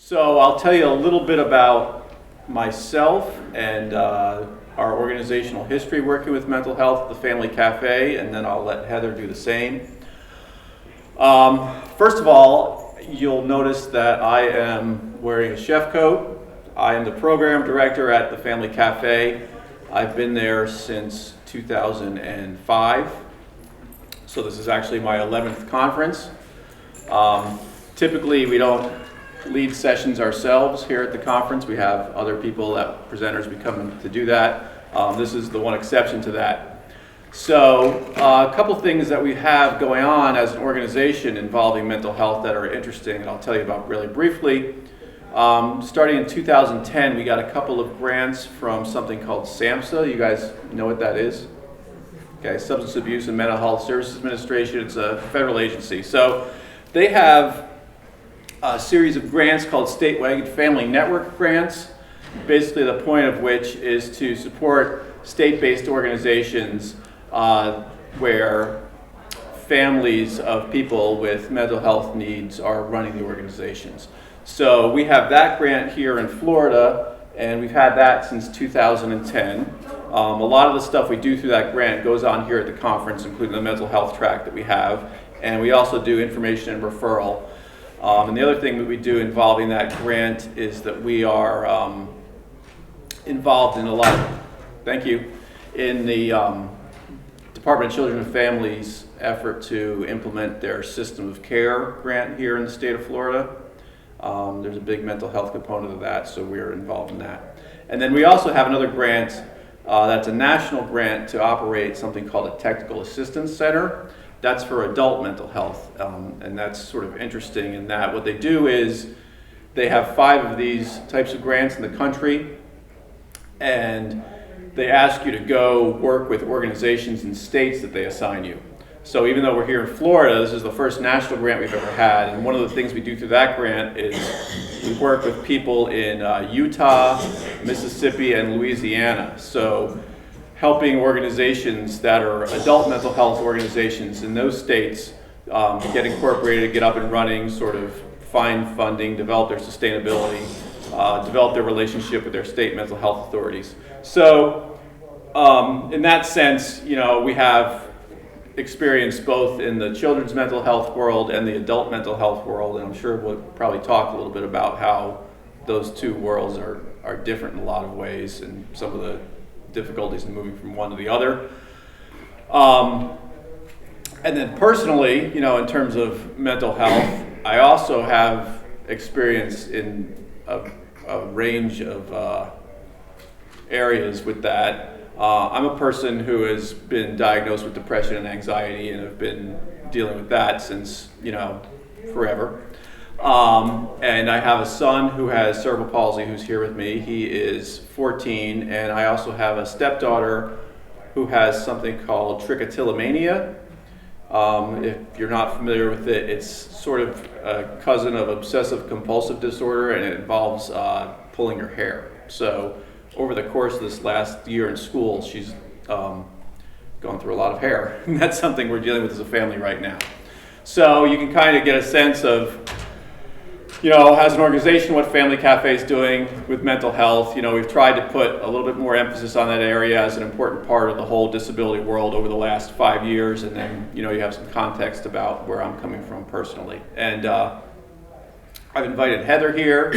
So I'll tell you a little bit about myself and our organizational history working with mental health at the Family Cafe, and then I'll let Heather do the same. First of all, you'll notice that I am wearing a chef coat. I am the program director at the Family Cafe. I've been there since 2005. So this is actually my 11th conference. Typically, we don't lead sessions ourselves here at the conference. We have other people, presenters, we come to do that. This is the one exception to that. So a couple things that we have going on as an organization involving mental health that are interesting, and I'll tell you about really briefly. Starting in 2010, we got a couple of grants from something called SAMHSA. You guys know what that is? Okay, Substance Abuse and Mental Health Services Administration. It's a federal agency. So they have a series of grants called statewide family network grants, basically the point of which is to support state-based organizations where families of people with mental health needs are running the organizations. So we have that grant here in Florida, and we've had that since 2010. A lot of the stuff we do through that grant goes on here at the conference, including the mental health track that we have, and we also do information and referral. And the other thing that we do involving that grant is that we are involved in a lot of, in the Department of Children and Families' effort to implement their system of care grant here in the state of Florida. There's a big mental health component of that, so we're involved in that. And then we also have another grant that's a national grant to operate something called a Technical Assistance Center. That's for adult mental health, and that's sort of interesting in that what they do is they have 5 of these types of grants in the country, and they ask you to go work with organizations in states that they assign you. So even though we're here in Florida, this is the first national grant we've ever had, and one of the things we do through that grant is we work with people in Utah, Mississippi, and Louisiana. So helping organizations that are adult mental health organizations in those states get incorporated, get up and running, sort of find funding, develop their sustainability, develop their relationship with their state mental health authorities. So in that sense, we have experience both in the children's mental health world and the adult mental health world, and I'm sure we'll probably talk a little bit about how those two worlds are different in a lot of ways and some of the difficulties in moving from one to the other. And then personally, in terms of mental health, I also have experience in a range of areas with that. I'm a person who has been diagnosed with depression and anxiety and have been dealing with that since, forever. And I have a son who has cerebral palsy who's here with me. He is 14, and I also have a stepdaughter who has something called trichotillomania. If you're not familiar with it, it's sort of a cousin of obsessive compulsive disorder, and it involves pulling your hair. So over the course of this last year in school, she's gone through a lot of hair. And that's something we're dealing with as a family right now. So you can kind of get a sense of, as an organization, what Family Cafe is doing with mental health. We've tried to put a little bit more emphasis on that area as an important part of the whole disability world over the last 5 years, and then, you have some context about where I'm coming from personally. And I've invited Heather here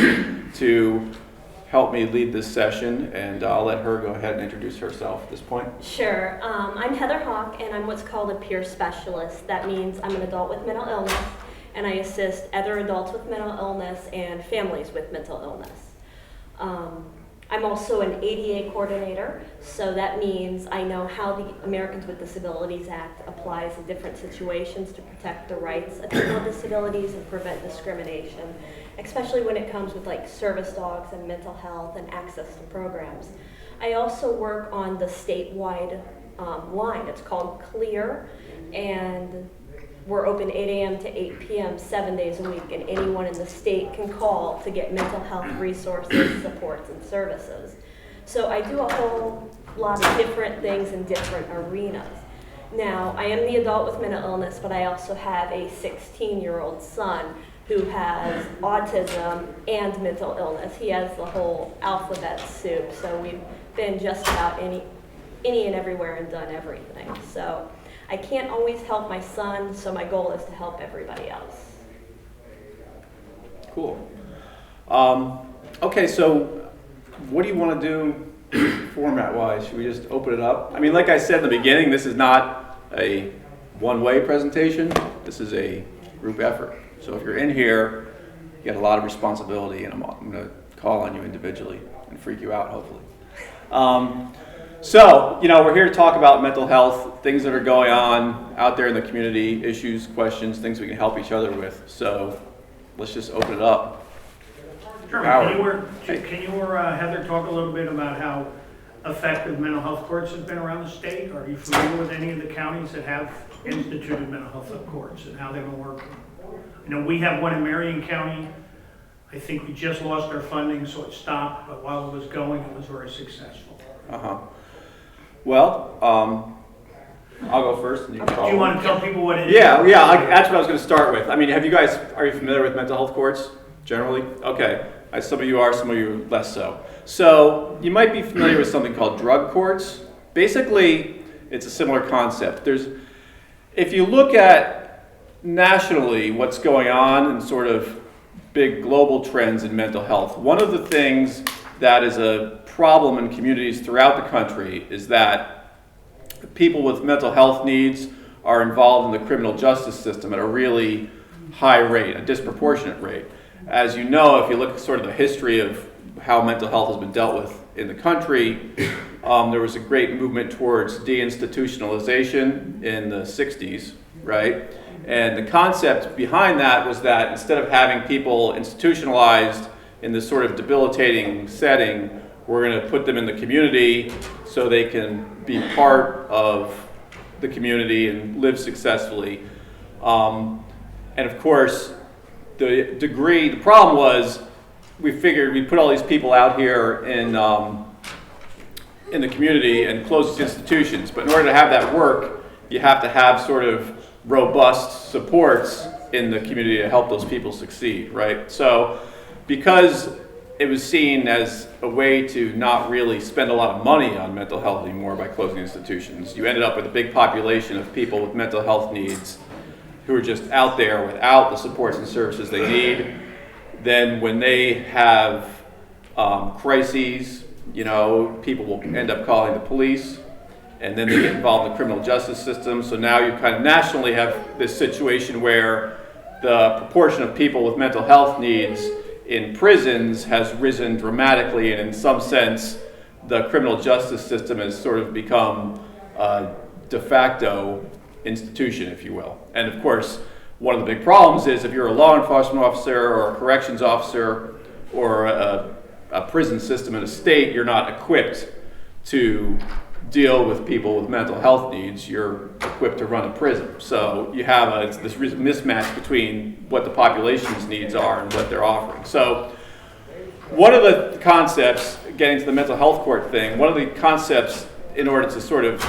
to help me lead this session, and I'll let her go ahead and introduce herself at this point. Sure. I'm Heather Hawk, and I'm what's called a peer specialist. That means I'm an adult with mental illness, and I assist other adults with mental illness and families with mental illness. I'm also an ADA coordinator, so that means I know how the Americans with Disabilities Act applies in different situations to protect the rights of people with disabilities and prevent discrimination, especially when it comes with service dogs and mental health and access to programs. I also work on the statewide line. It's called CLEAR, and we're open 8 a.m. to 8 p.m. 7 days a week, and anyone in the state can call to get mental health resources, supports, and services. So I do a whole lot of different things in different arenas. Now, I am the adult with mental illness, but I also have a 16-year-old son who has autism and mental illness. He has the whole alphabet soup, so we've been just about any and everywhere and done everything. So I can't always help my son, so my goal is to help everybody else. Cool. Okay, so what do you want to do format-wise? Should we just open it up? I mean, like I said in the beginning, this is not a one-way presentation. This is a group effort. So if you're in here, you get a lot of responsibility, and I'm going to call on you individually and freak you out, hopefully. So, we're here to talk about mental health, things that are going on out there in the community, issues, questions, things we can help each other with. So let's just open it up. Sure. Can you or Heather talk a little bit about how effective mental health courts have been around the state? Are you familiar with any of the counties that have instituted mental health courts and how they've been working? We have one in Marion County. I think we just lost our funding, so it stopped, but while it was going, it was very successful. Well, I'll go first. And you can Do you want to tell people what it is? Yeah, that's what I was going to start with. I mean, are you familiar with mental health courts generally? Okay, some of you are, some of you less so. So you might be familiar with something called drug courts. Basically, it's a similar concept. If you look at nationally what's going on and sort of big global trends in mental health, one of the things that is a problem in communities throughout the country is that people with mental health needs are involved in the criminal justice system at a really high rate, a disproportionate rate. As you know, if you look at sort of the history of how mental health has been dealt with in the country, there was a great movement towards deinstitutionalization in the 60s, right? And the concept behind that was that instead of having people institutionalized in this sort of debilitating setting, we're going to put them in the community so they can be part of the community and live successfully. And of course, the problem was we figured we'd put all these people out here in the community and close these institutions. But in order to have that work, you have to have sort of robust supports in the community to help those people succeed, right? So because it was seen as a way to not really spend a lot of money on mental health anymore by closing institutions, you ended up with a big population of people with mental health needs who are just out there without the supports and services they need. Then when they have crises, people will end up calling the police, and then they get involved in the criminal justice system. So now you kind of nationally have this situation where the proportion of people with mental health needs in prisons has risen dramatically, and in some sense, the criminal justice system has sort of become a de facto institution, if you will. And of course, one of the big problems is if you're a law enforcement officer or a corrections officer or a prison system in a state, you're not equipped to deal with people with mental health needs. You're equipped to run a prison. So you have this mismatch between what the population's needs are and what they're offering. So one of the concepts, getting to the mental health court thing, one of the concepts in order to sort of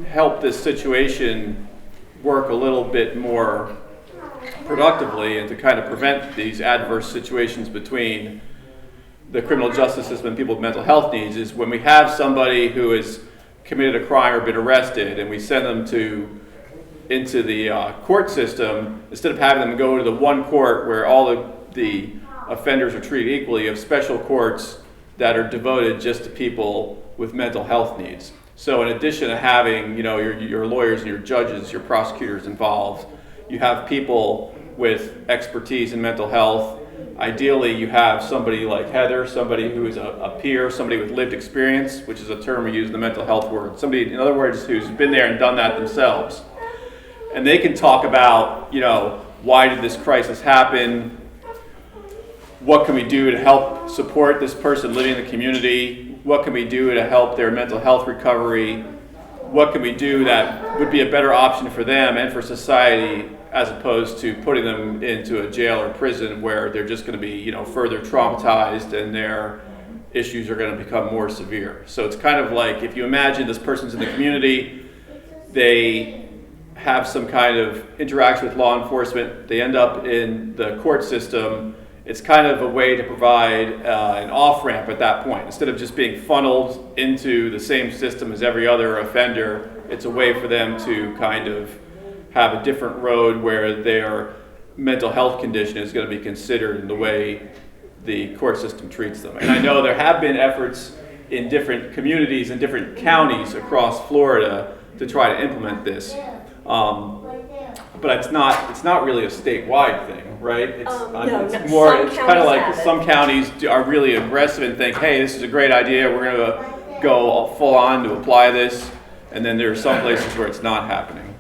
help this situation work a little bit more productively and to kind of prevent these adverse situations between the criminal justice system and people with mental health needs is when we have somebody who has committed a crime or been arrested and we send them into the court system, instead of having them go to the one court where all the offenders are treated equally, you have special courts that are devoted just to people with mental health needs. So in addition to having your lawyers and your judges, your prosecutors involved, you have people with expertise in mental health. Ideally, you have somebody like Heather, somebody who is a peer, somebody with lived experience, which is a term we use in the mental health world. Somebody, in other words, who's been there and done that themselves. And they can talk about, why did this crisis happen? What can we do to help support this person living in the community? What can we do to help their mental health recovery? What can we do that would be a better option for them and for society, as opposed to putting them into a jail or prison where they're just going to be, further traumatized and their issues are going to become more severe. So it's kind of like if you imagine this person's in the community, they have some kind of interaction with law enforcement. They end up in the court system. It's kind of a way to provide an off-ramp at that point. Instead of just being funneled into the same system as every other offender, it's a way for them to kind of have a different road where their mental health condition is going to be considered in the way the court system treats them. And I know there have been efforts in different communities and different counties across Florida to try to implement this. But it's not really a statewide thing, right? It's kind of like some counties are really aggressive and think, hey, this is a great idea, we're going to go full on to apply this, and then there are some places where it's not happening.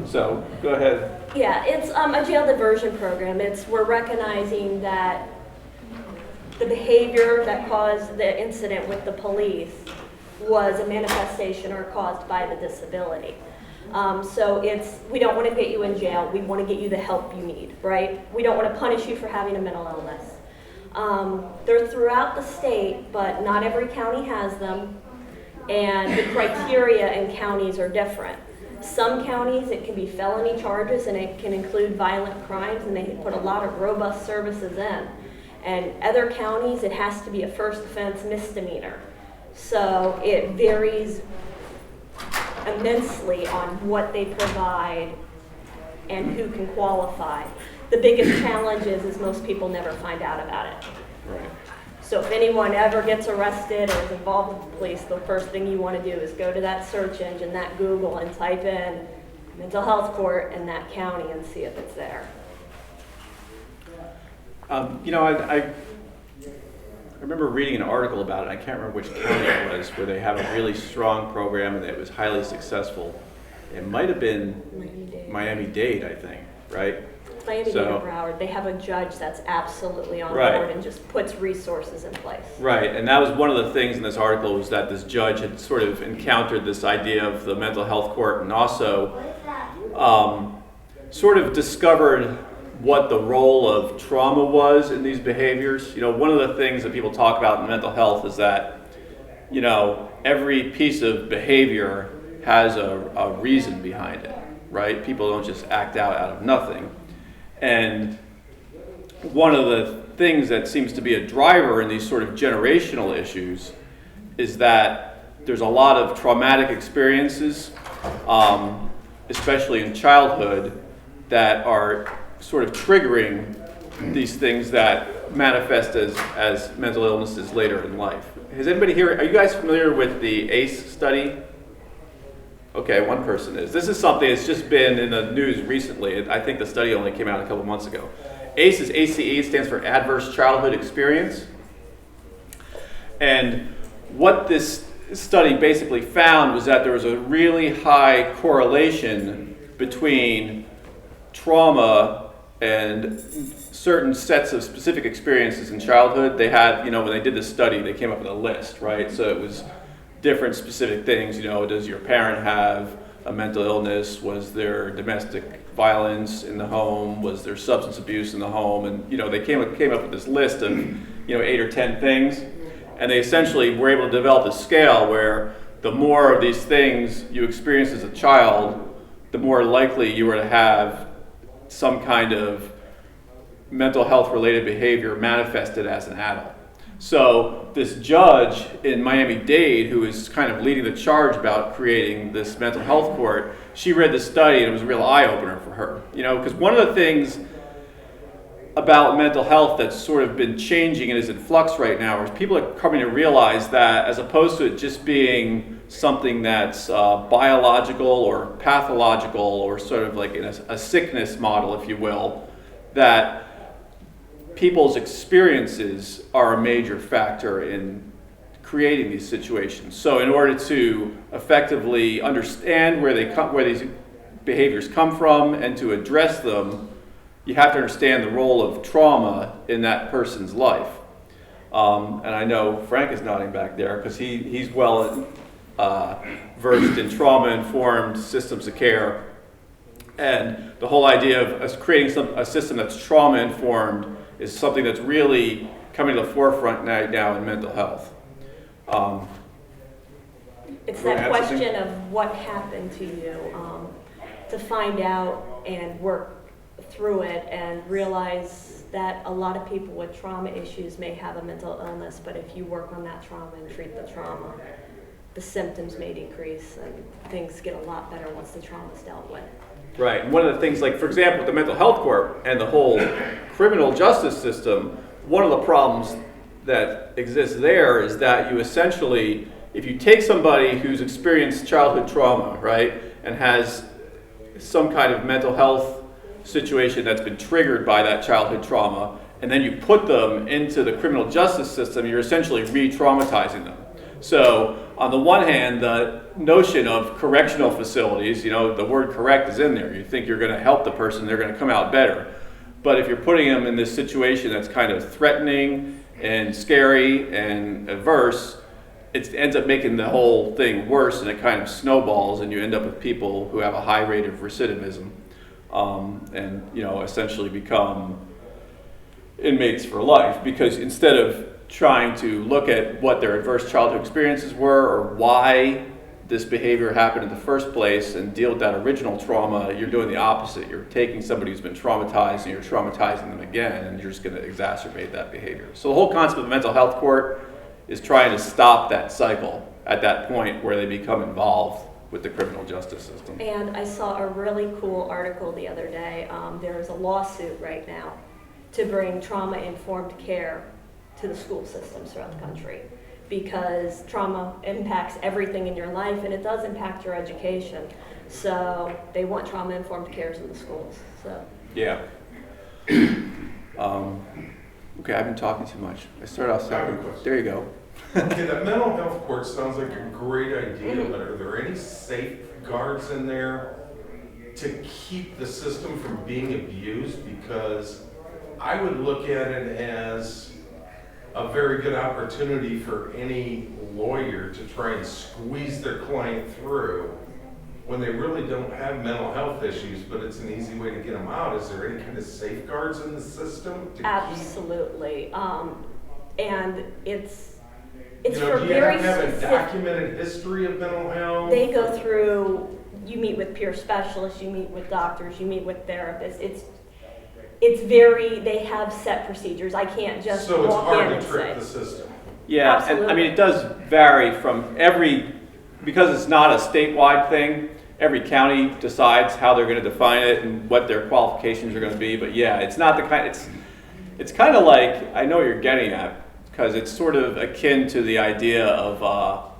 So go ahead. Yeah, it's a jail diversion program. We're recognizing that the behavior that caused the incident with the police was a manifestation or caused by the disability. So we don't want to get you in jail. We want to get you the help you need, right? We don't want to punish you for having a mental illness. They're throughout the state, but not every county has them, and the criteria in counties are different. Some counties, it can be felony charges, and it can include violent crimes, and they put a lot of robust services in. And other counties, it has to be a first offense misdemeanor. So it varies immensely on what they provide and who can qualify. The biggest challenge is most people never find out about it. Right. So if anyone ever gets arrested or is involved with the police, the first thing you want to do is go to that search engine, that Google, and type in mental health court in that county and see if it's there. I remember reading an article about it. I can't remember which county it was, where they have a really strong program and it was highly successful. It might have been Miami-Dade, I think, right? It's Miami-Dade or Broward. They have a judge that's absolutely on board and just puts resources in place. Right, and that was one of the things in this article, was that this judge had sort of encountered this idea of the mental health court, and also sort of discovered what the role of trauma was in these behaviors. One of the things that people talk about in mental health is that, every piece of behavior has a reason behind it, right? People don't just act out of nothing. And one of the things that seems to be a driver in these sort of generational issues is that there's a lot of traumatic experiences, especially in childhood, that are sort of triggering these things that manifest as mental illnesses later in life. Is anybody here, are you guys familiar with the ACE study? Okay, one person is. This is something that's just been in the news recently. I think the study only came out a couple months ago. ACE is ACE, it stands for Adverse Childhood Experience. And what this study basically found was that there was a really high correlation between trauma and certain sets of specific experiences in childhood. They had, when they did this study, they came up with a list, right? So it was different specific things, does your parent have a mental illness? Was there domestic violence in the home? Was there substance abuse in the home? And, they came up with this list of, 8 or 10 things. And they essentially were able to develop a scale where the more of these things you experience as a child, the more likely you were to have some kind of mental health related behavior manifested as an adult. So this judge in Miami-Dade, who is kind of leading the charge about creating this mental health court, she read the study and it was a real eye-opener for her. Because one of the things about mental health that's sort of been changing and is in flux right now is people are coming to realize that, as opposed to it just being something that's biological or pathological or sort of like in a sickness model, if you will, that people's experiences are a major factor in creating these situations. So in order to effectively understand where these behaviors come from and to address them, you have to understand the role of trauma in that person's life. And I know Frank is nodding back there because he's well versed in trauma-informed systems of care. And the whole idea of us creating a system that's trauma-informed is something that's really coming to the forefront now in mental health. It's that question of what happened to you. to find out and work through it and realize that a lot of people with trauma issues may have a mental illness, but if you work on that trauma and treat the trauma, the symptoms may decrease and things get a lot better once the trauma is dealt with. Right, and one of the things, like for example, the mental health court and the whole criminal justice system, one of the problems that exists there is that you essentially, if you take somebody who's experienced childhood trauma, right, and has some kind of mental health situation that's been triggered by that childhood trauma, and then you put them into the criminal justice system, you're essentially re-traumatizing them. So on the one hand, the notion of correctional facilities, the word correct is in there. You think you're going to help the person, they're going to come out better. But if you're putting them in this situation that's kind of threatening and scary and adverse, it ends up making the whole thing worse, and it kind of snowballs, and you end up with people who have a high rate of recidivism, and essentially become inmates for life, because instead of trying to look at what their adverse childhood experiences were or why this behavior happened in the first place and deal with that original trauma, you're doing the opposite. You're taking somebody who's been traumatized and you're traumatizing them again, and you're just going to exacerbate that behavior. So the whole concept of the mental health court is trying to stop that cycle at that point where they become involved with the criminal justice system. And I saw a really cool article the other day. There's a lawsuit right now to bring trauma-informed care to the school systems throughout the country, because trauma impacts everything in your life, and it does impact your education. So they want trauma-informed cares in the schools. So yeah. Okay, I've been talking too much. I started off second. There you go. Okay, that mental health court sounds like a great idea, but are there any safeguards in there to keep the system from being abused? Because I would look at it as a very good opportunity for any lawyer to try and squeeze their client through when they really don't have mental health issues, but it's an easy way to get them out. Is there any kind of safeguards in the system to absolutely, and it's do for you very have a specific. documented history of mental health? They go through. You meet with peer specialists. You meet with doctors. You meet with therapists. It's very. They have set procedures. I can't just So it's walk hard in to and trick say. the system. Yeah, Absolutely. and I mean, it does vary from because it's not a statewide thing, every county decides how they're going to define it and what their qualifications are going to be. But yeah, it's not the kind, it's kind of like, I know what you're getting at, because it's sort of akin to the idea of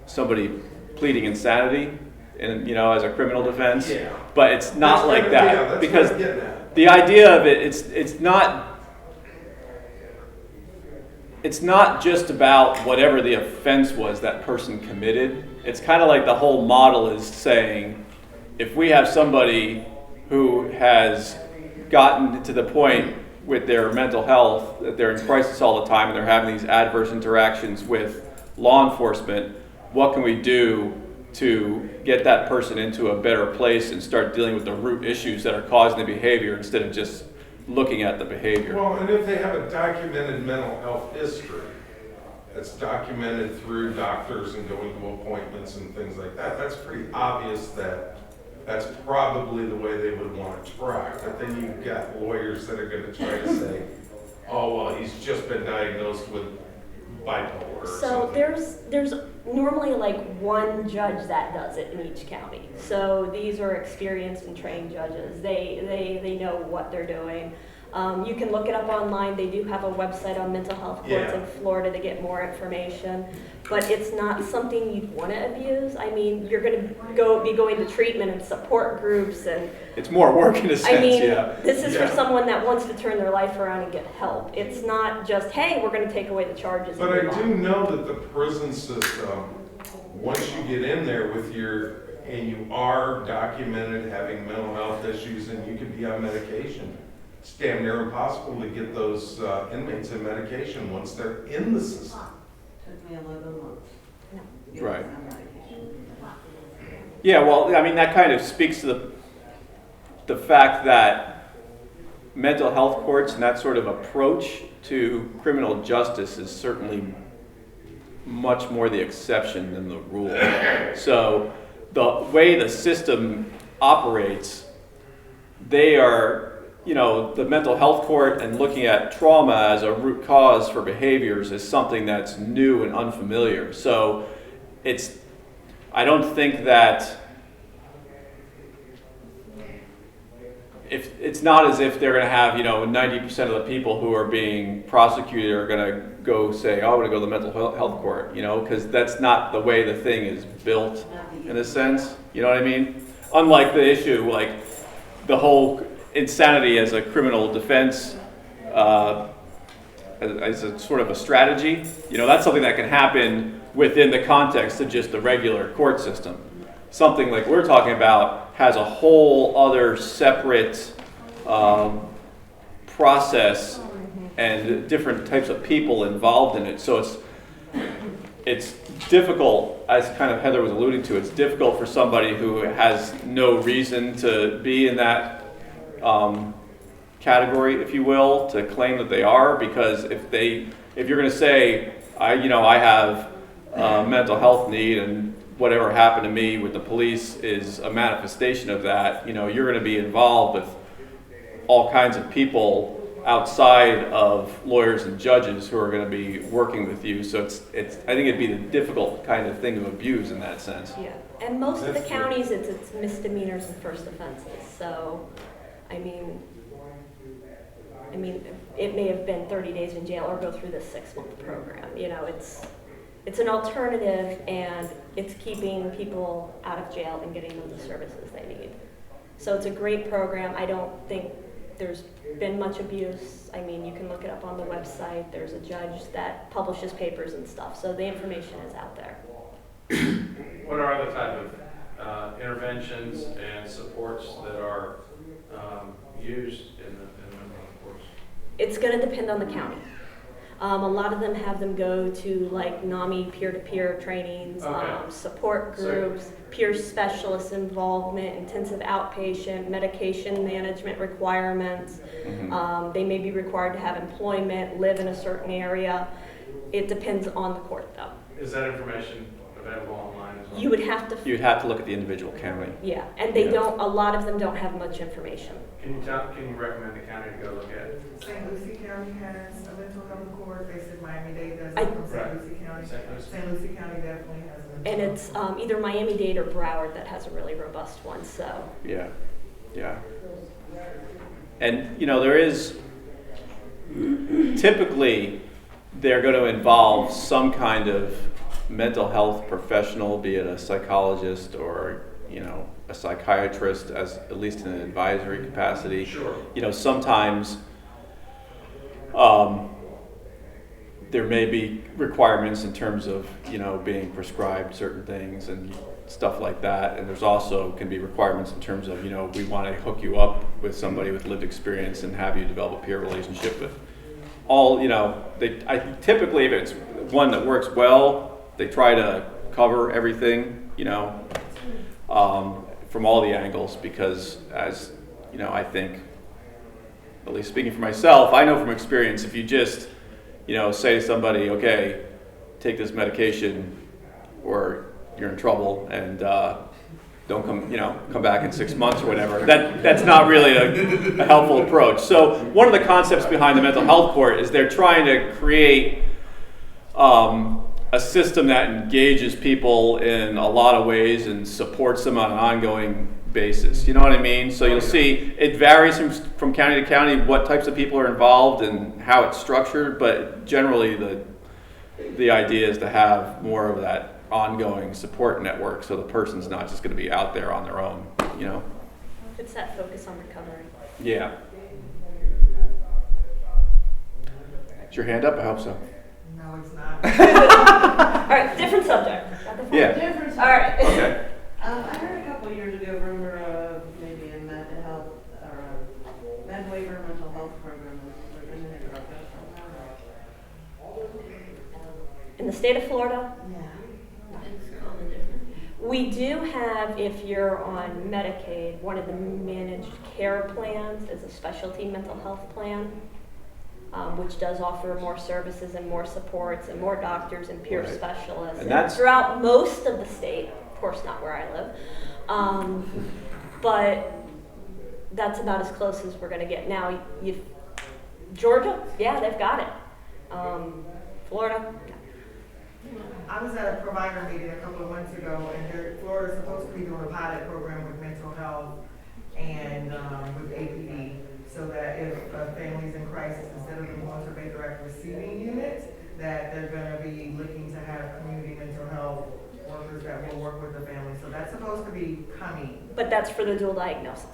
somebody pleading insanity and as a criminal defense. Yeah. But it's not like that, Yeah, that's because what I'm getting at. the idea of it's not just about whatever the offense was that person committed. It's kind of like the whole model is saying, if we have somebody who has gotten to the point with their mental health that they're in crisis all the time and they're having these adverse interactions with law enforcement, what can we do to get that person into a better place and start dealing with the root issues that are causing the behavior instead of just looking at the behavior? Well, and if they have a documented mental health history, that's documented through doctors and going to appointments and things like that, that's pretty obvious that that's probably the way they would want to try. But then you've got lawyers that are going to try to say, oh, well, he's just been diagnosed with bipolar or So something. there's normally like one judge that does it in each county. So these are experienced and trained judges. They know what they're doing. You can look it up online. They do have a website on mental health courts Yeah. in Florida to get more information. But it's not something you'd want to abuse. I mean, you're going to be going to treatment and support groups, and It's more work in a sense, I mean, yeah. this is Yeah. for someone that wants to turn their life around and get help. It's not just, hey, we're going to take away the charges. But and I move do on. know that the prison system, once you get in there and you are documented having mental health issues and you can be on medication, it's damn near impossible to get those inmates in medication once they're in the system. Took me 11 months. No. Right. Yeah, well, I mean, that kind of speaks to the fact that mental health courts and that sort of approach to criminal justice is certainly much more the exception than the rule. So the way the system operates, they are, the mental health court and looking at trauma as a root cause for behaviors is something that's new and unfamiliar. So I don't think that it's not as if they're going to have, 90% of the people who are being prosecuted are going to go say, oh, I'm going to go to the mental health court, because that's not the way the thing is built in a sense. You know what I mean? Unlike the issue, like the whole insanity as a criminal defense, as a sort of a strategy, that's something that can happen within the context of just the regular court system. Something like we're talking about has a whole other separate process and different types of people involved in it. So it's difficult, as kind of Heather was alluding to, it's difficult for somebody who has no reason to be in that category, if you will, to claim that they are, because if you're going to say, I have a mental health need and whatever happened to me with the police is a manifestation of that, you're going to be involved with all kinds of people outside of lawyers and judges who are going to be working with you. So I think it'd be the difficult kind of thing to abuse in that sense. Yeah, and most of the counties, it's misdemeanors and first offenses. So, I mean, it may have been 30 days in jail or go through this 6-month program. It's an alternative, and it's keeping people out of jail and getting them the services they need. So it's a great program. I don't think there's been much abuse. I mean, you can look it up on the website. There's a judge that publishes papers and stuff. So the information is out there. What are other type of interventions and supports that are used in the mental health course? It's going to depend on the county. A lot of them have them go to like NAMI peer-to-peer trainings, Okay. support groups, peer specialist involvement, intensive outpatient, medication management requirements. Mm-hmm. They may be required to have employment, live in a certain area. It depends on the court though. Is that information available online as well? You'd have to look at the individual county. Yeah, and they Yeah. a lot of them don't have much information. Can you recommend the county to go look at it? St. Lucie County has a mental health court. They said Miami-Dade does I- from Right. St. Lucie County. St. Lucie. St. Lucie County definitely has a mental And health it's either Miami-Dade or Broward that has a really robust one, so. Yeah. And, there is, typically, they're going to involve some kind of mental health professional, be it a psychologist or, a psychiatrist, as at least in an advisory capacity. Sure. Sometimes there may be requirements in terms of, being prescribed certain things and stuff like that. And there's also can be requirements in terms of, we want to hook you up with somebody with lived experience and have you develop a peer relationship with all, typically if it's one that works well, they try to cover everything, from all the angles, because as, I think, at least speaking for myself, I know from experience, if you just, say to somebody, okay, take this medication or you're in trouble and don't come back in 6 months or whatever, that's not really a helpful approach. So one of the concepts behind the mental health court is they're trying to create a system that engages people in a lot of ways and supports them on an ongoing basis. You know what I mean? So you'll see it varies from county to county what types of people are involved and how it's structured, but generally the idea is to have more of that ongoing support network so the person's not just going to be out there on their own, It's that focus on recovery. Yeah. Is your hand up? I hope so. No, it's not. All right, different subject. Got the phone? Yeah. Different. All right. Okay. I heard a couple years ago, rumor of maybe a mental health or a med waiver mental health program. Was there anything about that somehow? In the state of Florida, Yeah. we do have, if you're on Medicaid, one of the managed care plans is a specialty mental health plan, which does offer more services and more supports and more doctors and peer Right. specialists. And that's- throughout most of the state, of course not where I live. But that's about as close as we're going to get. Now, Georgia, yeah, they've got it. Florida. I was at a provider meeting a couple of months ago, and Florida's supposed to be doing a pilot program with mental health and with APD, so that if a family's in crisis, instead of them going to Baker Act receiving units, that they're going to be looking to have community mental health workers that will work with the family. So that's supposed to be coming. But that's for the dual diagnosis.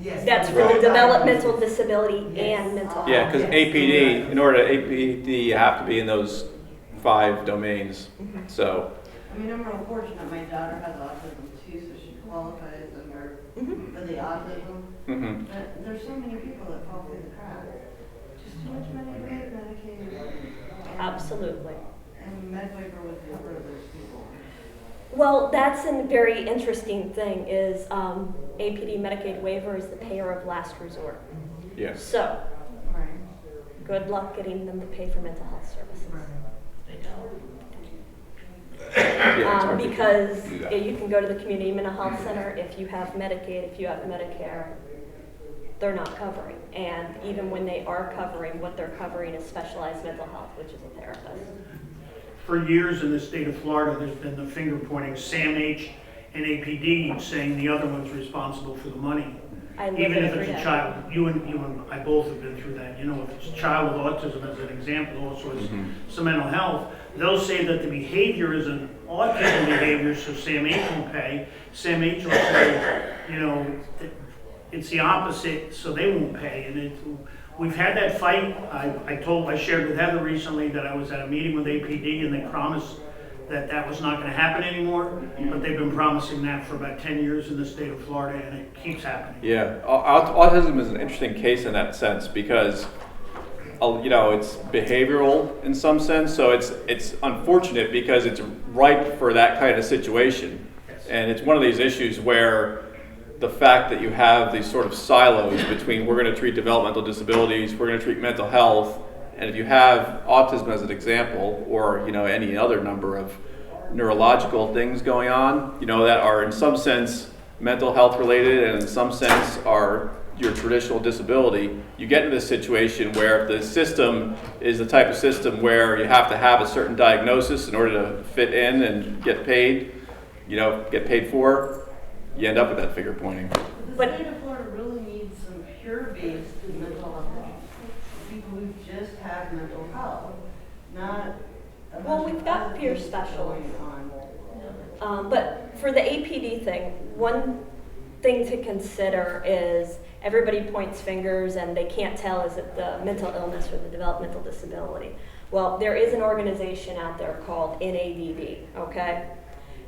Yes. That's for the developmental disability and mental health. Yeah, because APD, in order to APD, you have to be in those 5 domains. So, I mean, I'm real fortunate, my daughter has autism too, so she qualifies under for the autism. But there's so many people that fall through the cracks. Just too much Medicaid. Absolutely. And MedWaiver would cover those people. Well, that's a very interesting thing is APD Medicaid waiver is the payer of last resort. yes. So, Right. good luck getting them to pay for mental health services. Yeah, it's hard to Because do that. you can go to the community mental health center if you have Medicaid, if you have Medicare, they're not covering. And even when they are covering, what they're covering is specialized mental health, which is a therapist. For years in the state of Florida, there's been the finger pointing, SAMH and APD, saying the other one's responsible for the money. I live Even it if every it's a day. child, you and I both have been through that. You know, if it's a child with autism, as an example, also it's some mental health, they'll say that the behavior is an autism behavior, so SAMH will pay. SAMH will say, you know, it's the opposite, so they won't pay. And we've had that fight. I shared with Heather recently that I was at a meeting with APD and they promised that that was not going to happen anymore, but they've been promising that for about 10 years in the state of Florida, and it keeps happening. Yeah, autism is an interesting case in that sense because, you know, it's behavioral in some sense, so it's unfortunate because it's ripe for that kind of situation. And it's one of these issues where the fact that you have these sort of silos between we're going to treat developmental disabilities, we're going to treat mental health, and if you have autism as an example, or you know any other number of neurological things going on, you know that are in some sense mental health related, and in some sense are your traditional disability, you get into this situation where if the system is the type of system where you have to have a certain diagnosis in order to fit in and get paid, you know, get paid for, you end up with that finger pointing. But the state of Florida really needs some pure-based mental health. People who just have mental health, not. Well, we've got peer specialists. But for the APD thing, one thing to consider is everybody points fingers and they can't tell is it the mental illness or the developmental disability. Well, there is an organization out there called NADD, okay?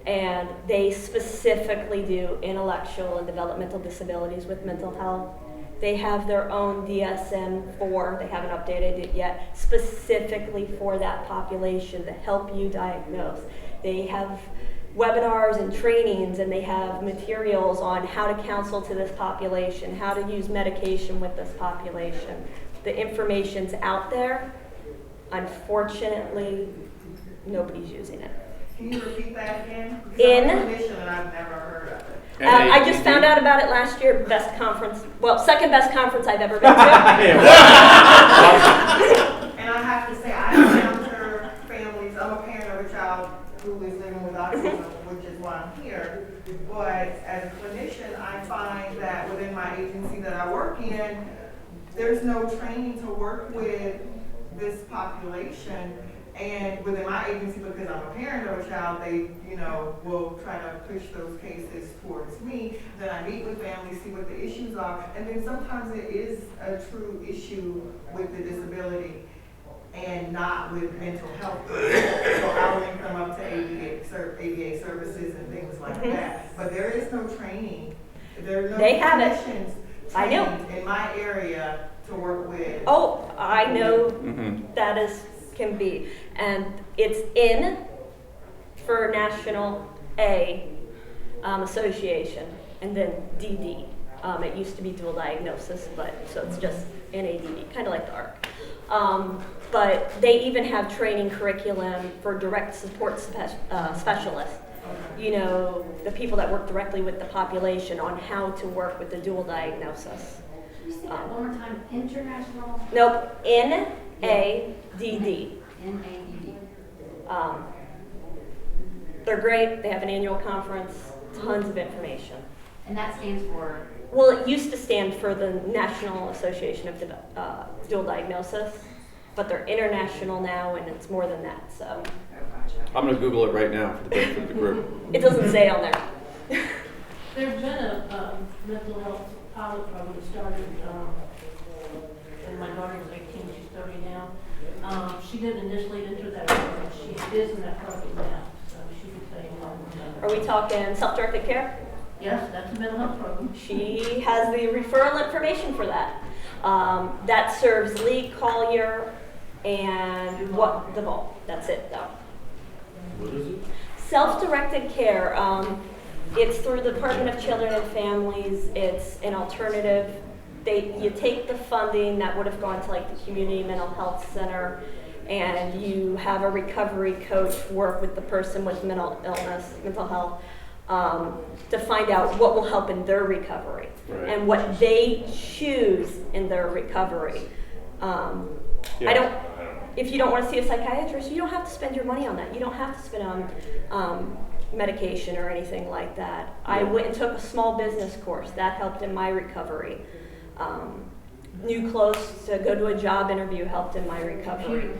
And they specifically do intellectual and developmental disabilities with mental health. They have their own DSM-4, they haven't updated it yet, specifically for that population to help you diagnose. They have webinars and trainings, and they have materials on how to counsel to this population, how to use medication with this population. The information's out there. Unfortunately, nobody's using it. Can you repeat that again? In- I'm a clinician and I've never heard of it. I just found out about it last year, best conference, well, second best conference I've ever been to. And I have to say, I encounter families, I'm a parent of a child who is living with autism, which is why I'm here. But as a clinician, I find that within my agency that I work in, there's no training to work with this population. And within my agency, because I'm a parent of a child, they, you know, will try to push those cases towards me. Then I meet with families, see what the issues are. And then sometimes it is a true issue with the disability and not with mental health. So I'll link them up to ABA services and things like that. But there is no training. There are no They have it. clinicians I know. trained in my area to work with. Oh, I know that is, can be. And it's N for National A Association, and then DD. It used to be dual diagnosis, but so it's just NADD, kind of like the ARC. But they even have training curriculum for direct support specialists. you know, the people that work directly with the population on how to work with the dual diagnosis. Can you say that one more time? International Nope, NADD. NADD. They're great, they have an annual conference, tons of information. And that stands for? Well, it used to stand for the National Association of Dual Diagnosis, but they're international now and it's more than that, so. I'm going to Google it right now for the benefit of the group. It doesn't say on there. There's been a mental health pilot program that started, and my daughter was 18, she's 30 now. She didn't initially enter that program, she is in that program now, so she could say a lot more about Are it. we talking self-directed care? Yes, that's a mental health program. She has the referral information for that. That serves Lee, Collier, and Duval. That's it, though. What is it? Self-directed care. It's through the Department of Children and Families. It's an alternative. You take the funding that would have gone to like the community mental health center, and you have a recovery coach work with the person with mental illness, mental health, to find out what will help in their recovery Right. and what they choose in their recovery. Yeah. If you don't want to see a psychiatrist, you don't have to spend your money on that. You don't have to spend on medication or anything like that. I went and took a small business course. That helped in my recovery. New clothes to go to a job interview helped in my recovery.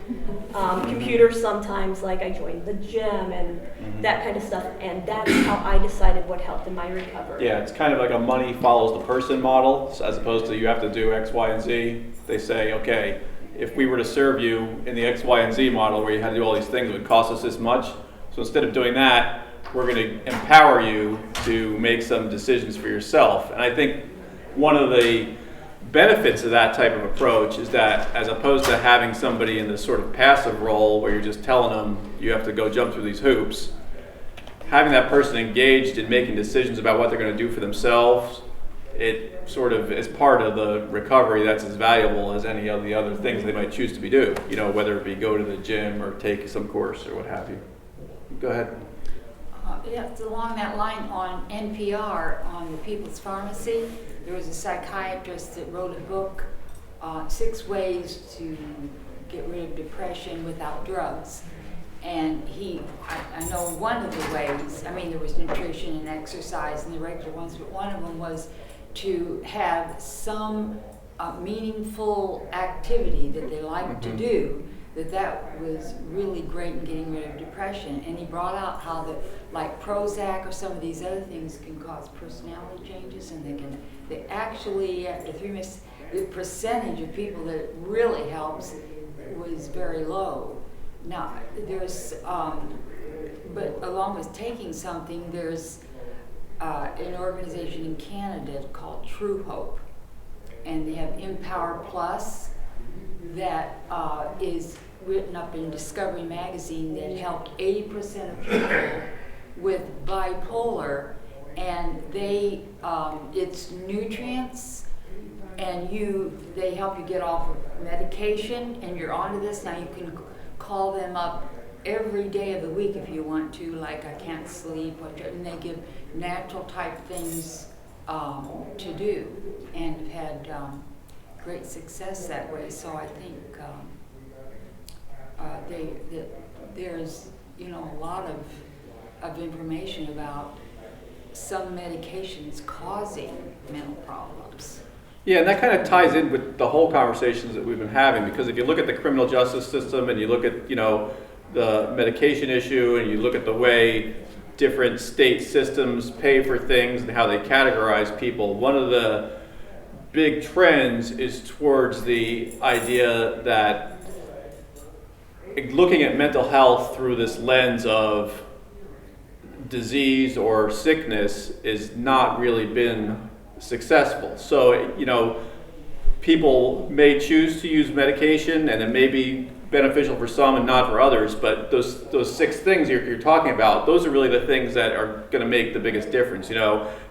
Computers sometimes, like I joined the gym and that kind of stuff. And that's how I decided what helped in my recovery. Yeah, it's kind of like a money follows the person model, as opposed to you have to do X, Y, and Z. They say, okay, if we were to serve you in the X, Y, and Z model where you had to do all these things, it would cost us this much. So instead of doing that, we're going to empower you to make some decisions for yourself. And I think one of the benefits of that type of approach is that as opposed to having somebody in this sort of passive role where you're just telling them you have to go jump through these hoops, having that person engaged in making decisions about what they're going to do for themselves, it sort of is part of the recovery that's as valuable as any of the other things they might choose to be do, you know, whether it be go to the gym or take some course or what have you. Go ahead. Yeah, it's along that line on NPR on the People's Pharmacy. There was a psychiatrist that wrote a book, 6 Ways to Get Rid of Depression Without Drugs. And I know one of the ways, I mean, there was nutrition and exercise and the regular ones, but one of them was to have some meaningful activity that they like to do, that was really great in getting rid of depression. And he brought out how like Prozac or some of these other things can cause personality changes, and they actually, after 3 months, the percentage of people that it really helps was very low. Now, there's, but along with taking something, there's an organization in Canada called True Hope, and they have Empower Plus that is written up in Discovery Magazine that helped 80% of people with bipolar, and they it's nutrients, and they help you get off of medication, and you're onto this now. You can call them up every day of the week if you want to, like I can't sleep, and they give natural type things to do, and have had great success that way. So I think there's a lot of information about some medications causing mental problems. Yeah, and that kind of ties in with the whole conversations that we've been having, because if you look at the criminal justice system and you look at, the medication issue and you look at the way different state systems pay for things and how they categorize people, one of the big trends is towards the idea that looking at mental health through this lens of disease or sickness is not really been successful. So, people may choose to use medication and it may be beneficial for some and not for others, but those 6 things you're talking about, those are really the things that are going to make the biggest difference.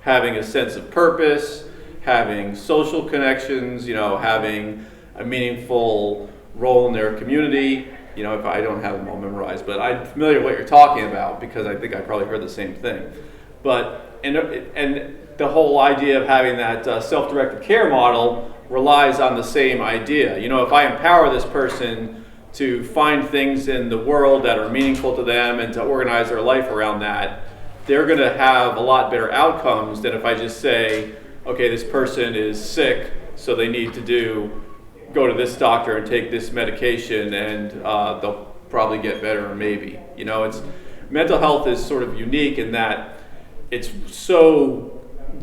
Having a sense of purpose, having social connections, having a meaningful role in their community, you know, if I don't have them all memorized, but I'm familiar with what you're talking about because I think I probably heard the same thing. But, and the whole idea of having that self-directed care model relies on the same idea. You know, if I empower this person to find things in the world that are meaningful to them and to organize their life around that, they're going to have a lot better outcomes than if I just say, okay, this person is sick, so they need to go to this doctor and take this medication, and they'll probably get better, or maybe. You know, mental health is sort of unique in that it's so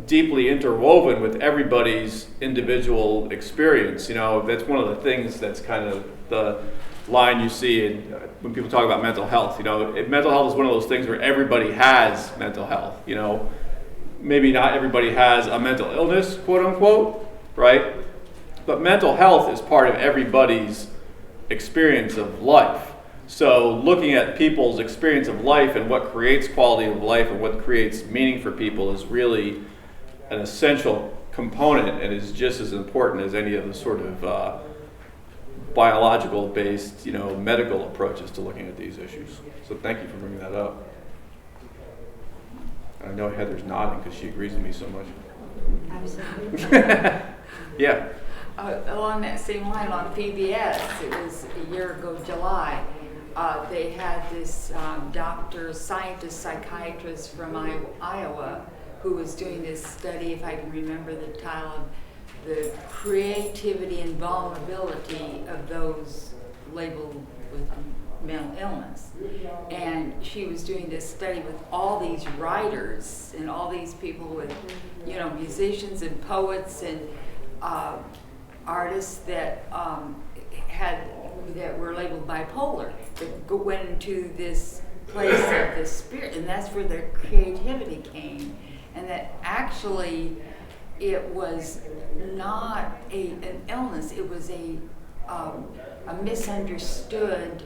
deeply interwoven with everybody's individual experience. You know, that's one of the things that's kind of the line you see when people talk about mental health. You know, mental health is one of those things where everybody has mental health. You know, maybe not everybody has a mental illness, quote unquote, right? But mental health is part of everybody's experience of life. So looking at people's experience of life and what creates quality of life and what creates meaning for people is really an essential component and is just as important as any of the sort of biological based, you know, medical approaches to looking at these issues. So thank you for bringing that up. I know Heather's nodding because she agrees with me so much. Absolutely. Yeah. Along that same line on PBS, it was a year ago, July, they had this doctor, scientist, psychiatrist from Iowa who was doing this study, if I can remember the title, of the creativity and vulnerability of those labeled with mental illness. And she was doing this study with all these writers and all these people with, you know, musicians and poets and artists that that were labeled bipolar, that went into this place of the spirit, and that's where their creativity came. And that actually it was not an illness, it was a misunderstood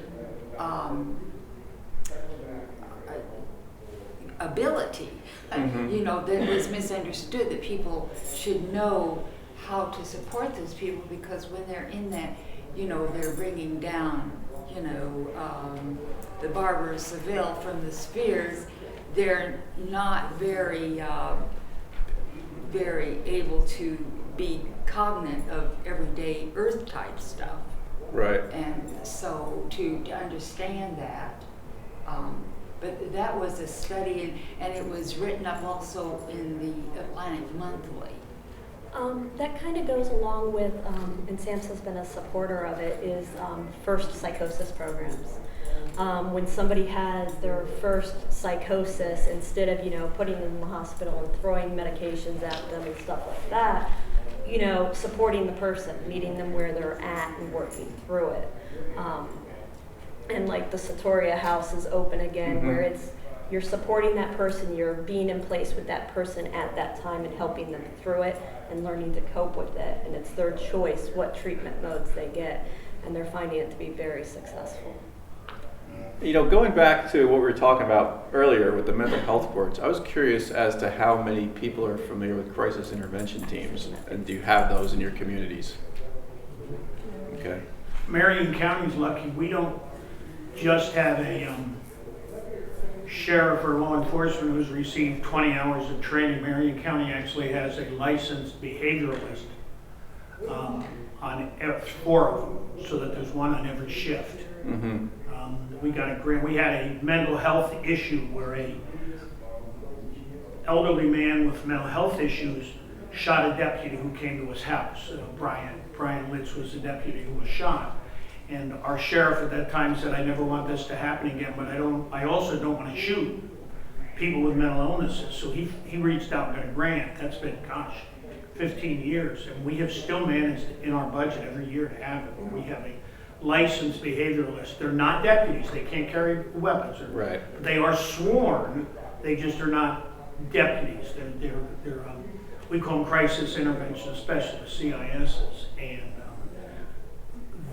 ability. You know, that was misunderstood, that people should know how to support those people, because when they're in that, you know, they're bringing down, you know, the Barber of Seville from the Spheres, they're not very able to be cognizant of everyday earth type stuff. Right. And so to understand that, but that was a study, and it was written up also in the Atlantic Monthly. That kind of goes along with, and Sam's has been a supporter of it, is first psychosis programs. When somebody has their first psychosis, instead of, you know, putting them in the hospital and throwing medications at them and stuff like that, you know, supporting the person, meeting them where they're at and working through it. And like the Satoria House is open again, where you're supporting that person, you're being in place with that person at that time and helping them through it and learning to cope with it. And it's their choice what treatment modes they get, and they're finding it to be very successful. You know, going back to what we were talking about earlier with the mental health boards, I was curious as to how many people are familiar with crisis intervention teams, and do you have those in your communities? Okay. Marion County's lucky. We don't just have a sheriff or law enforcement who's received 20 hours of training. Marion County actually has a licensed behavioralist on 4 of them, so that there's one on every shift. We got a grant. We had a mental health issue where a elderly man with mental health issues shot a deputy who came to his house. Brian Litz was the deputy who was shot. And our sheriff at that time said, I never want this to happen again, but I also don't want to shoot people with mental illnesses. So he reached out and got a grant. That's been, 15 years. And we have still managed in our budget every year to have it, where we have a licensed behavioralist. They're not deputies. They can't carry weapons. Right. They are sworn. They just are not deputies. They're we call them crisis intervention specialists, CISs, and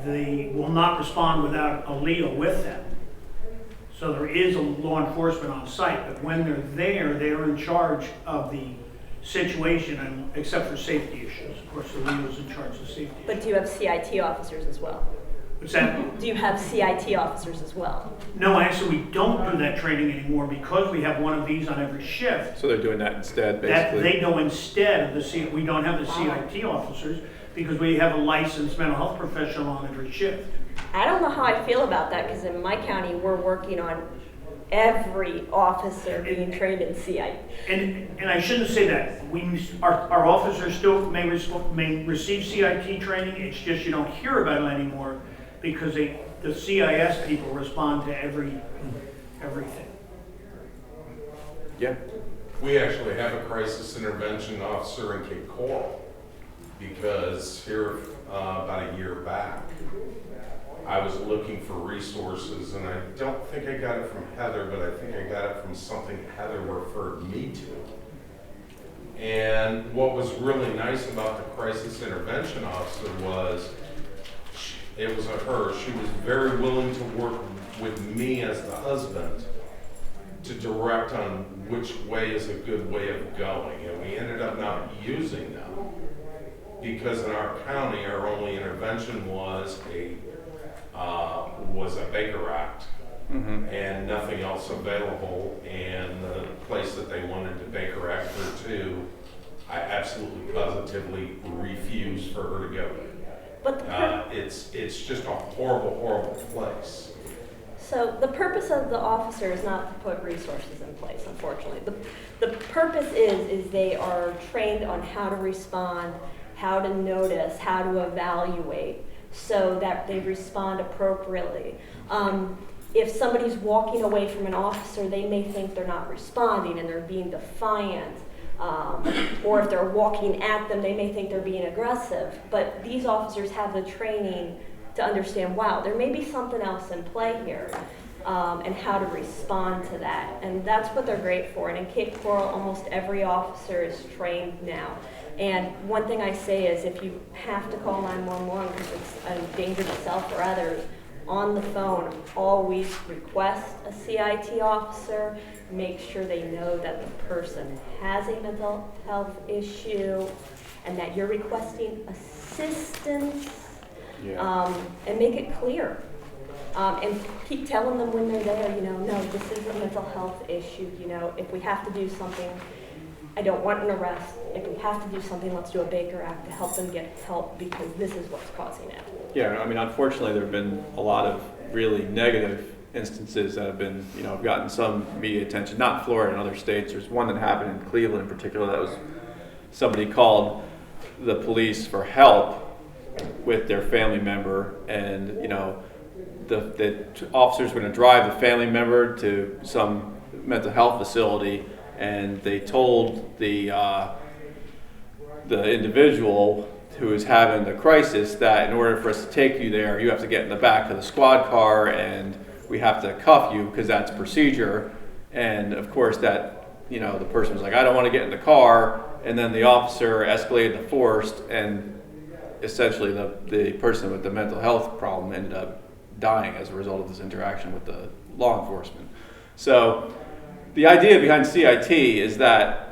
they will not respond without a LEO with them. So there is a law enforcement on site, but when they're there, they're in charge of the situation, and except for safety issues. Of course, the LEO is in charge of safety But issues. do you have CIT officers as well? What's that? Do you have CIT officers as well? No, actually, we don't do that training anymore because we have one of these on every shift. So they're doing that instead, That basically. they go instead of we don't have the CIT officers because we have a licensed mental health professional on every shift. I don't know how I feel about that, because in my county, we're working on every officer being trained in CIT. And I shouldn't say that. Our officers still may receive CIT training. It's just you don't hear about it anymore because the CIS people respond to everything. Yeah. We actually have a crisis intervention officer in Cape Coral because here about a year back, I was looking for resources, and I don't think I got it from Heather, but I think I got it from something Heather referred me to. And what was really nice about the crisis intervention officer was, it was her, she was very willing to work with me as the husband to direct on which way is a good way of going. And we ended up not using them because in our county, our only intervention was a Baker Act, and nothing else available. And the place that they wanted to Baker Act her to, I absolutely positively refused for her to go. But it's just a horrible, horrible place. So the purpose of the officer is not to put resources in place, unfortunately. The purpose is they are trained on how to respond, how to notice, how to evaluate, so that they respond appropriately. If somebody's walking away from an officer, they may think they're not responding and they're being defiant. Or if they're walking at them, they may think they're being aggressive. But these officers have the training to understand, wow, there may be something else in play here, and how to respond to that. And that's what they're great for. And in Cape Coral, almost every officer is trained now. And one thing I say is, if you have to call 911 because it's a danger to self or others, on the phone, always request a CIT officer. Make sure they know that the person has a mental health issue and that you're requesting assistance. And make it clear. And keep telling them when they're there, no, this is a mental health issue. If we have to do something, I don't want an arrest. If we have to do something, let's do a Baker Act to help them get help because this is what's causing it. Yeah, I mean, unfortunately, there have been a lot of really negative instances that have been, gotten some media attention, not in Florida and other states. There's one that happened in Cleveland in particular that was somebody called the police for help with their family member, and, the officers were going to drive the family member to some mental health facility, and they told the individual who is having the crisis that in order for us to take you there, you have to get in the back of the squad car and we have to cuff you because that's procedure. And of course that, the person was like, I don't want to get in the car. And then the officer escalated the force, and essentially the person with the mental health problem ended up dying as a result of this interaction with the law enforcement. So the idea behind CIT is that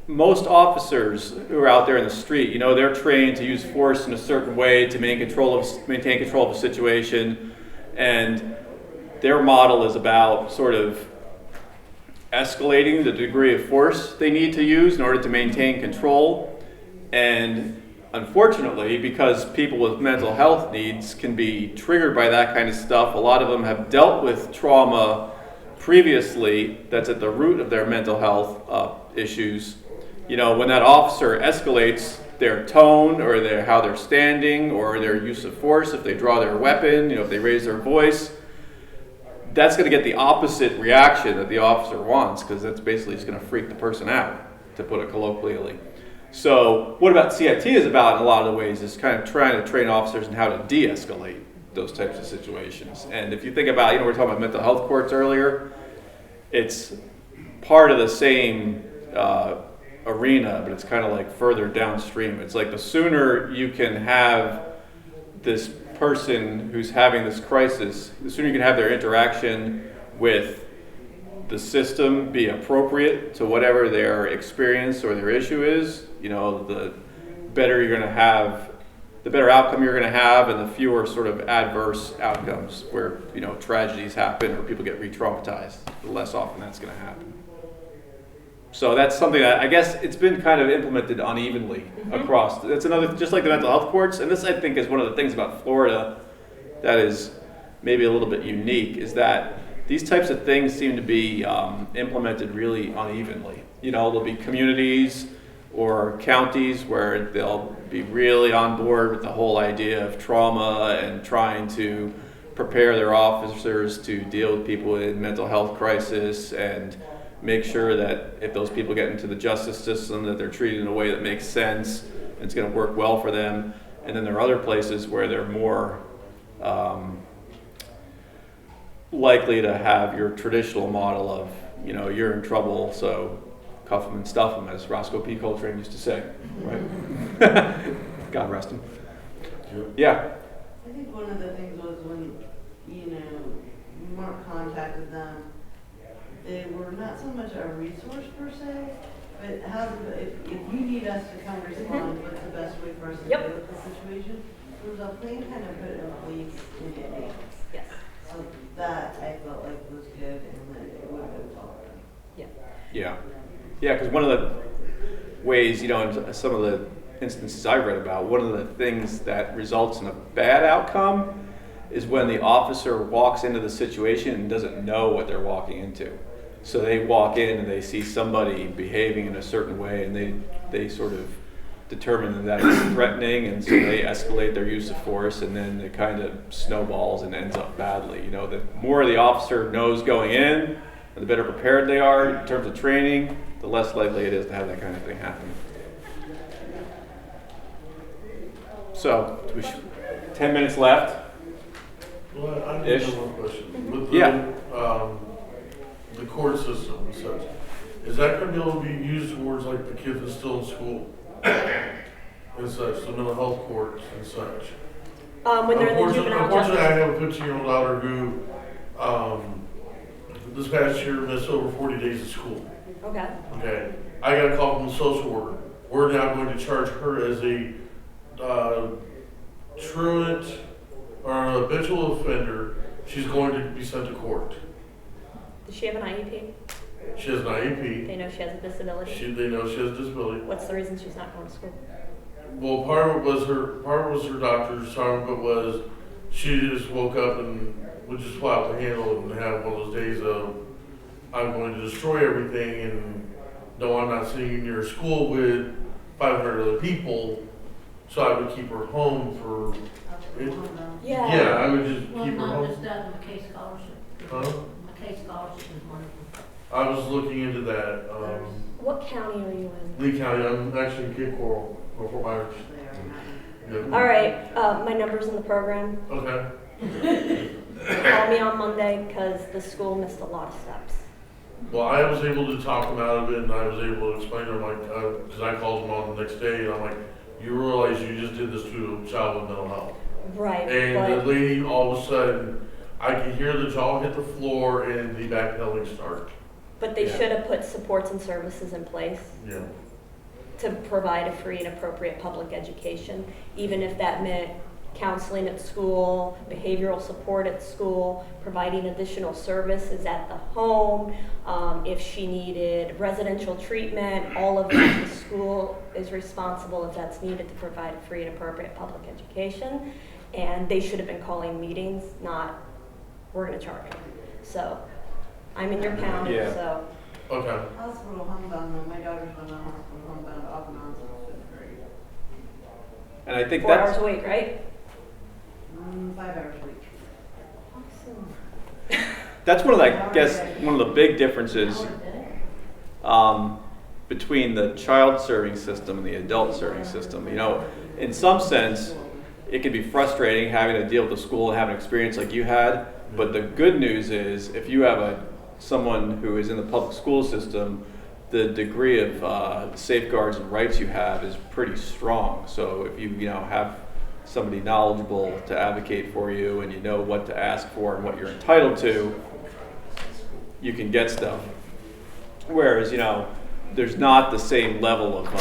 most officers who are out there in the street, they're trained to use force in a certain way to maintain control of a situation, and their model is about sort of escalating the degree of force they need to use in order to maintain control. And unfortunately, because people with mental health needs can be triggered by that kind of stuff, a lot of them have dealt with trauma previously that's at the root of their mental health issues. When that officer escalates their tone or how they're standing or their use of force, if they draw their weapon, if they raise their voice, that's going to get the opposite reaction that the officer wants, because that's basically just going to freak the person out, to put it colloquially. So what about CIT is about in a lot of the ways is kind of trying to train officers in how to de-escalate those types of situations. And if you think about, we were talking about mental health courts earlier, it's part of the same arena, but it's kind of like further downstream. It's like the sooner you can have this person who's having this crisis, the sooner you can have their interaction with the system be appropriate to whatever their experience or their issue is, the better you're going to have the better outcome you're going to have, and the fewer sort of adverse outcomes where, you know, tragedies happen or people get re-traumatized. The less often that's going to happen. So that's something that I guess it's been kind of implemented unevenly across. That's another, just like the mental health courts, and this I think is one of the things about Florida that is maybe a little bit unique, is that these types of things seem to be implemented really unevenly. You know, there'll be communities or counties where they'll be really on board with the whole idea of trauma and trying to prepare their officers to deal with people in mental health crisis and make sure that if those people get into the justice system that they're treated in a way that makes sense and it's going to work well for them. And then there are other places where they're more likely to have your traditional model of, you know, you're in trouble, so cuff them and stuff them, as Roscoe P. Coltrane used to say, right? God rest him. Yeah. I think one of the things was when, you know, Mark contacted them, they were not so much a resource per se, but how, if you need us to come respond, what's the best way for us to deal with the situation? There was a plan kind of put in place in advance. Yes. So that I felt like was good and that it would have been followed. Yeah. Yeah. Yeah, because one of the ways, you know, in some of the instances I've read about, one of the things that results in a bad outcome is when the officer walks into the situation and doesn't know what they're walking into. So they walk in and they see somebody behaving in a certain way, and they sort of determine that it's threatening, and so they escalate their use of force, and then it kind of snowballs and ends up badly. You know, the more the officer knows going in, and the better prepared they are in terms of training, the less likely it is to have that kind of thing happen. So, 10 minutes left. Well, I Ish. have one question. With the court system and such, is that going to be able to be used towards like the kids that's still in school and such, the mental health courts and such? When they're in the juvenile Unfortunately, justice. I have a 15-year-old daughter who this past year missed over 40 days of school. Okay. Okay. I got a call from the social worker. We're now going to charge her as a truant or an habitual offender. She's going to be sent to court. Does she have an IEP? She has an IEP. They know she has a disability? They know she has a disability. What's the reason she's not going to school? Well, part of it was her doctor's, some of it was she just woke up and would just fly out the handle and have one of those days of, I'm going to destroy everything, and no, I'm not sitting near school with 500 other people, so I would keep her home for, Yeah. I would just Well, keep her not just home. that, the McKay Scholarship. Huh? McKay Scholarship is one of them. I was looking into that, What county are you in? Lee County, I'm actually in Cape Coral, Fort Myers. Yeah. All right, my number's in the program. Okay. Call me on Monday because the school missed a lot of steps. Well, I was able to talk them out of it, and I was able to explain to them, like, because I called them on the next day, and I'm like, you realize you just did this to a child with mental health. Right, And the but lady, all of a sudden, I could hear the jaw hit the floor and the backpedaling start. they Yeah. should have put supports and services in place Yeah. to provide a free and appropriate public education, even if that meant counseling at school, behavioral support at school, providing additional services at the home. If she needed residential treatment, all of that, the school is responsible if that's needed to provide a free and appropriate public education. And they should have been calling meetings, not, we're gonna charge you. So, I'm in your county, Yeah. so. Okay. Hospital homebound, though, my daughter's been on hospital homebound off and on since 5th grade. And I think 4 hours that's, a week, right? 5 hours a week. Awesome. that's one of the, I guess, one of the big differences between the child serving system and the adult serving system. You know, in some sense, it can be frustrating having to deal with the school and have an experience like you had. But the good news is, if you have someone who is in the public school system, the degree of safeguards and rights you have is pretty strong. So if you have somebody knowledgeable to advocate for you, and you know what to ask for and what you're entitled to, you can get stuff. Whereas, there's not the same level of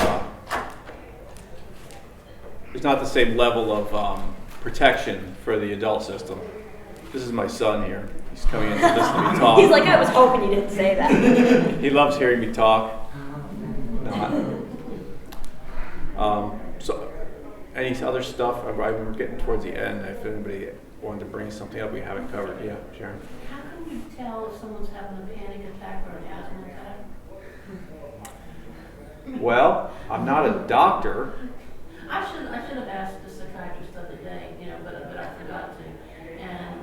there's not the same level of protection for the adult system. This is my son here. He's coming in to listen to me talk. He's like, I was hoping you didn't say that. He loves hearing me talk. So, any other stuff? We're getting towards the end. If anybody wanted to bring something up we haven't covered, yeah, Sharon. How can you tell if someone's having a panic attack or an asthma attack? Well, I'm not a doctor. I should have asked the psychiatrist the other day, but I forgot to. And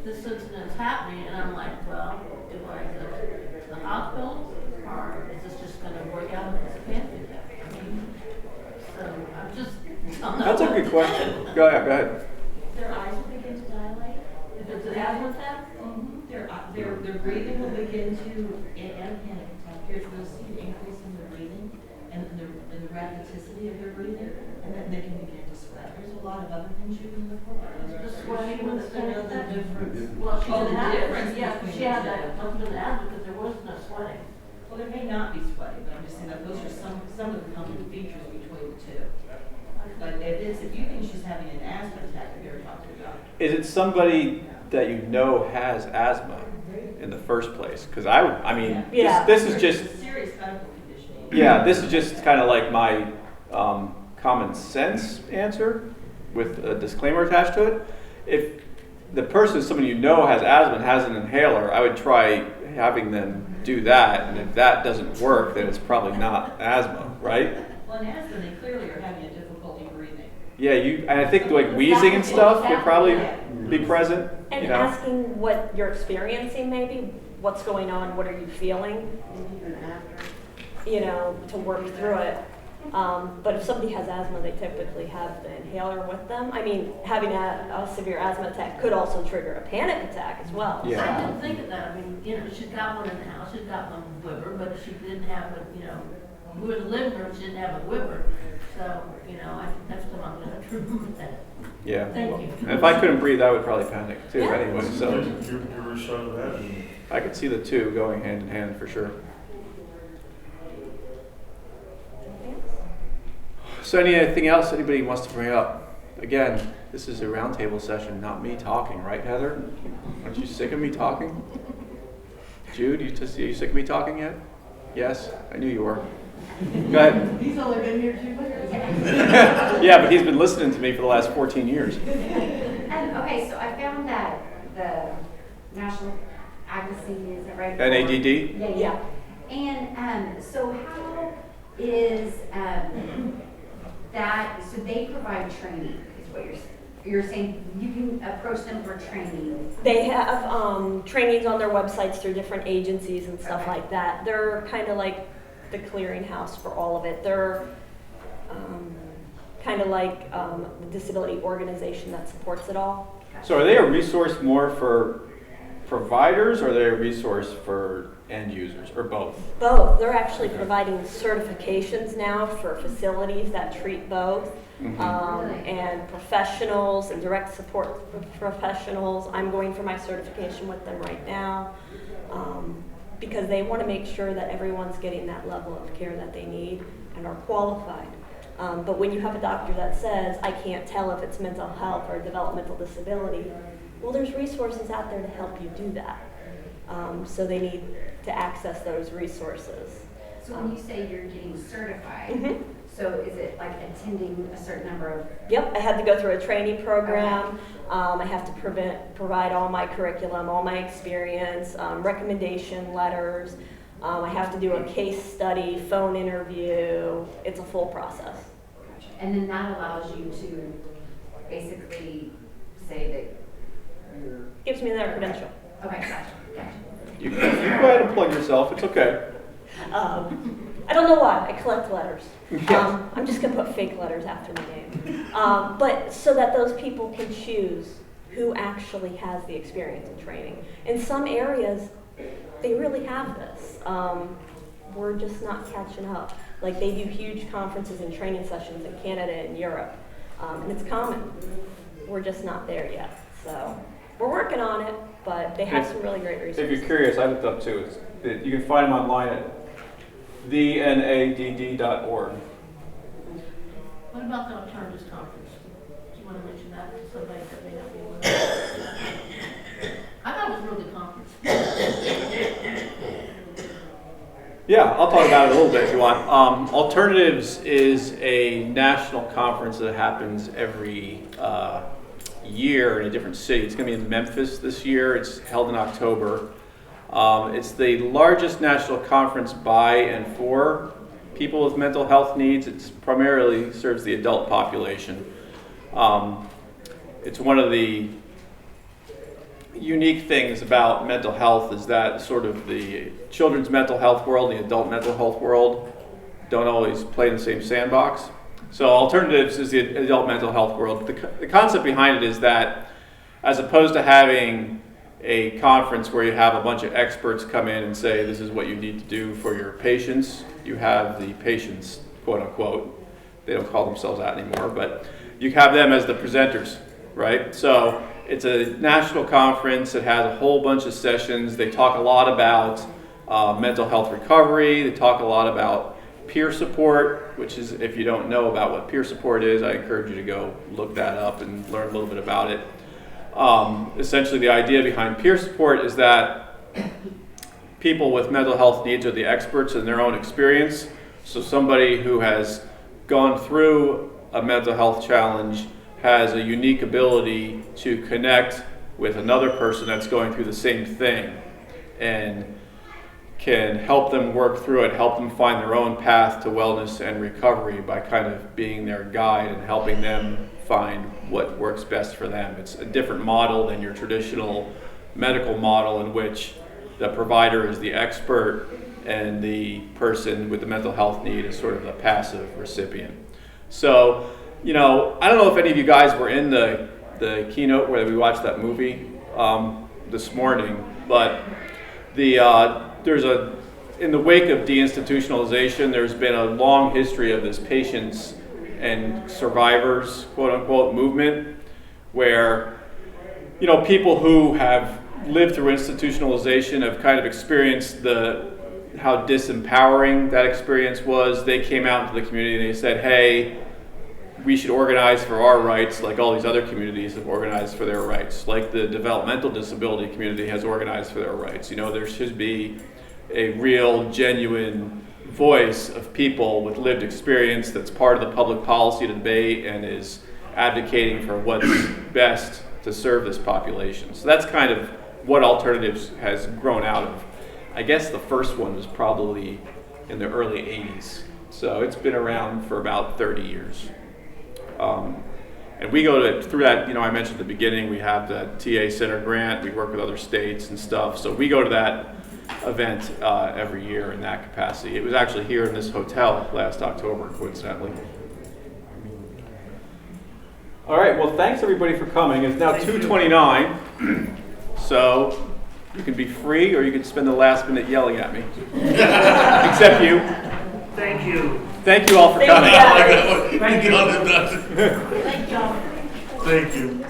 this incident's happening, and I'm like, well, do I go to the hospital, or is this just going to work out if it's a panic attack? So I'm just. That's a good question. Go ahead. Their eyes will begin to dilate. If it's an asthma attack? Their breathing will begin to, and a panic attack, you'll see an increase in their breathing and the rapidity of their breathing, and then they can begin to sweat. There's a lot of other things you can look for. The sweating with the know the difference. Well, she Oh, didn't the have difference it. Yeah, between she had the that two. up to the asthma because there was no sweating. Well, there may not be sweating, but I'm just saying that those are some of the common features between the two. But if you think she's having an asthma attack, you're talking about. Is it somebody that you know has asthma in the first place? Because Yeah. this is just, It's a serious medical condition. yeah, this is just kind of like my common sense answer with a disclaimer attached to it. If the person is someone you know has asthma and has an inhaler, I would try having them do that. And if that doesn't work, then it's probably not asthma, right? Well, in asthma, they clearly are having a difficulty breathing. Yeah, and I think like wheezing and stuff would probably be present. And asking what you're experiencing, maybe, what's going on, what are you feeling, to work through it. But if somebody has asthma, they typically have the inhaler with them. I mean, having a severe asthma attack could also trigger a panic attack as well. Yeah. I didn't think of that. I mean, she's got one in the house, she's got one with her, but she didn't have it, we were in the living room, she didn't have it with her. So, I think that's what I'm going to remove that. Yeah. Thank you. And if I couldn't breathe, I would probably panic too anyway. So Your son had it. I could see the two going hand in hand for sure. So anything else anybody wants to bring up? Again, this is a roundtable session, not me talking, right, Heather? Aren't you sick of me talking? Jude, are you sick of me talking yet? Yes, I knew you were. Go ahead. He's only been here 2 years. Yeah, but he's been listening to me for the last 14 years. Okay, so I found that the National Advocacy, is that right? NADD? Yeah. And so how is that, so they provide training, is what you're saying, you can approach them for training. They have trainings on their websites through different agencies and stuff like that. They're kind of like the clearinghouse for all of it. They're kind of like the disability organization that supports it all. So are they a resource more for providers or are they a resource for end users or both? Both. They're actually providing certifications now for facilities that treat both. And professionals and direct support professionals. I'm going for my certification with them right now because they want to make sure that everyone's getting that level of care that they need and are qualified. But when you have a doctor that says, I can't tell if it's mental health or developmental disability, well, there's resources out there to help you do that. So they need to access those resources. So when you say you're getting certified, so is it like attending a certain number of? Yep, I had to go through a training program. I have to provide all my curriculum, all my experience, recommendation letters. I have to do a case study, phone interview. It's a full process. And then that allows you to basically say that. Gives me that credential. Okay, gotcha. You go ahead and plug yourself. It's okay. I don't know why. I collect letters. I'm just going to put fake letters after my name. But so that those people can choose who actually has the experience in training. In some areas, they really have this. We're just not catching up. Like they do huge conferences and training sessions in Canada and Europe. And it's common. We're just not there yet. So we're working on it, but they have some really great resources. If you're curious, I looked up too. You can find them online at thenadd.org. What about the alternatives conference? Do you want to mention that to somebody that may not be aware? I thought it was a real good conference. Yeah, I'll talk about it a little bit if you want. Alternatives is a national conference that happens every year in a different city. It's going to be in Memphis this year. It's held in October. It's the largest national conference by and for people with mental health needs. It primarily serves the adult population. It's one of the unique things about mental health is that sort of the children's mental health world, the adult mental health world don't always play in the same sandbox. So alternatives is the adult mental health world. The concept behind it is that as opposed to having a conference where you have a bunch of experts come in and say this is what you need to do for your patients, you have the patients, quote unquote, they don't call themselves that anymore, but you have them as the presenters, right? So it's a national conference. It has a whole bunch of sessions. They talk a lot about mental health recovery. They talk a lot about peer support, which is, if you don't know about what peer support is, I encourage you to go look that up and learn a little bit about it. Essentially, the idea behind peer support is that people with mental health needs are the experts in their own experience. So somebody who has gone through a mental health challenge has a unique ability to connect with another person that's going through the same thing and can help them work through it, help them find their own path to wellness and recovery by kind of being their guide and helping them find what works best for them. It's a different model than your traditional medical model in which the provider is the expert and the person with the mental health need is sort of the passive recipient. So, you know, I don't know if any of you guys were in the keynote where we watched that movie this morning, but in the wake of deinstitutionalization, there's been a long history of this patients and survivors, quote unquote, movement, where, you know, people who have lived through institutionalization have kind of experienced how disempowering that experience was. They came out into the community and they said, hey, we should organize for our rights like all these other communities have organized for their rights, like the developmental disability community has organized for their rights. You know, there should be a real, genuine voice of people with lived experience that's part of the public policy debate and is advocating for what's best to serve this population. So that's kind of what Alternatives has grown out of. I guess the first one was probably in the early 80s. So it's been around for about 30 years. And we go through that, you know, I mentioned at the beginning, we have the TA Center grant, we work with other states and stuff. So we go to that event every year in that capacity. It was actually here in this hotel last October, coincidentally. All right, well, thanks everybody for coming. It's now 2:29, so you can be free or you can spend the last minute yelling at me. Except you. Thank you. Thank you all for coming. Thank you. Thank you. Thank you.